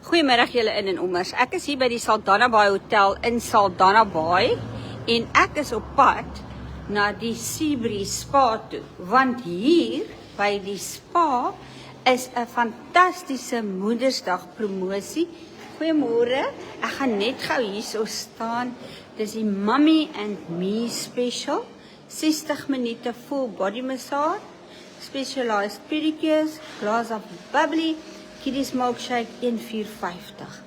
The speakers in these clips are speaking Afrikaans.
Goeiemiddag julle in en ommers. Ek is hier by die Saldanha Bay Hotel in Saldanha Bay en ek is op pad na die Seabreeze Spa toe, want hier by die spa is 'n fantastiese Moedersdag promosie. Goeiemôre. Ek gaan net gou hierso staan. Dis die Mummy and Me special. 60 minute full body massage, specialized pedicures, glass of bubbly, kiddies milkshake $1,450.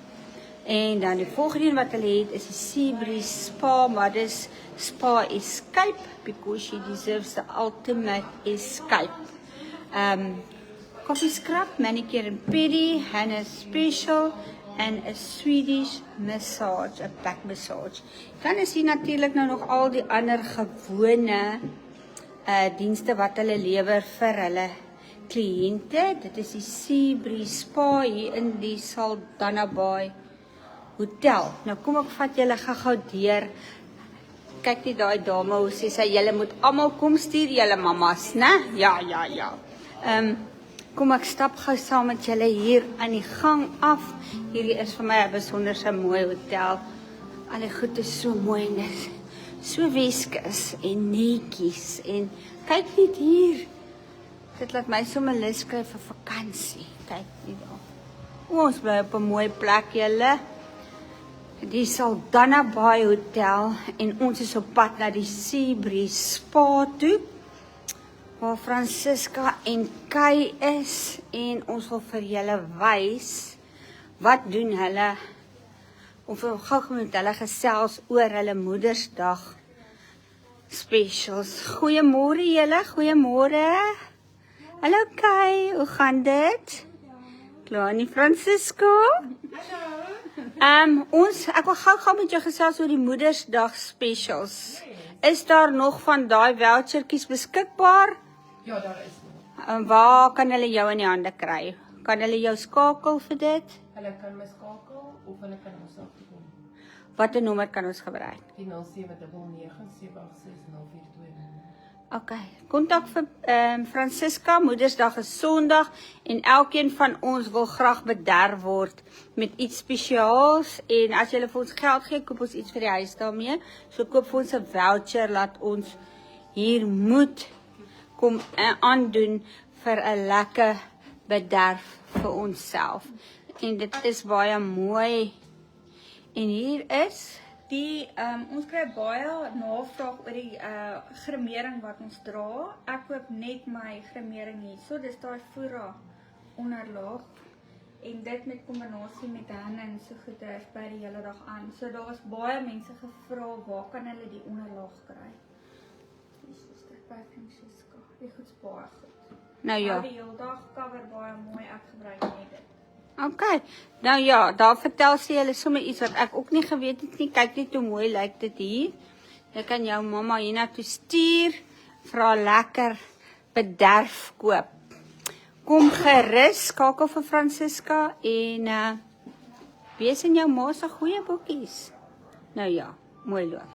En dan die volgende een wat hulle het is die Seabreeze Spa, maar dis Spa Escape because she deserves the ultimate escape. Coffee scrub, manicure and pedi, henna special and a Swedish massage, a back massage. Dan is hier natuurlik nou nog al die ander gewone dienste wat hulle lewer vir hulle kliënte. Dit is die Seabreeze Spa hier in die Saldanha Bay Hotel. Nou kom ek vat julle gou deur. Kyk net daai dame hoe sê sy, julle moet almal kom stuur julle mammas, né? Ja. Kom ek stap gou saam met julle hier aan die gang af. Hierdie is vir my 'n besonderse mooi hotel. Al die goed is so mooi en dis so Weskus en netjies en kyk net hier. Dit laat my sommer lus kry vir vakansie. Kyk net daar. Ons bly op 'n mooi plek julle. Die Saldanha Bay Hotel en ons is op pad na die Seabreeze Spa toe, waar Francisca en Kay is en ons wil vir julle wys wat doen hulle, of gou met hulle gesels oor hulle Moedersdag specials. Goeiemôre julle, goeiemôre. Hallo Kay, hoe gaan dit? Klaar nie Francisco? Ek wil gou met jou gesels oor die Moedersdag specials. Is daar nog van daai vouchertjies beskikbaar? Ja, daar is nog. Waar kan hulle jou in die hande kry? Kan hulle jou skakel vir dit? Hulle kan my skakel of hulle kan ons afkom. Watter nommer kan ons gebruik? Die 0799786042. Okay, kontak vir Francisca. Moedersdag is Sondag en elkeen van ons wil graag bederf word met iets spesiaals, en as jy vir ons geld gee, koop ons iets vir die huis daarmee. So koop vir ons 'n voucher, laat ons hier moet kom aandoen vir 'n lekker bederf vir onsself. En dit is baie mooi. En hier is die ons kry baie navraag oor die gremering wat ons dra. Ek koop net my gremering hier. So dis daai fura onderlaag en dit met kombinasie met henna en so goeders by die hele dag aan. So daar was baie mense gevra waar kan hulle die onderlaag kry. Dis dit by Francisca. Dit goed baie goed. Nou ja. Die hele dag cover baie mooi, ek gebruik net dit. Okay, nou ja, daar vertel sy hulle sommer iets wat ek ook nie geweet het nie. Kyk net hoe mooi lyk dit hier. Jy kan jou mamma hiernatoe stuur, vir haar lekker bederf koop. Kom gerus, skakel vir Francisca en wees in jou ma se goeie boekies. Nou ja, mooi loop.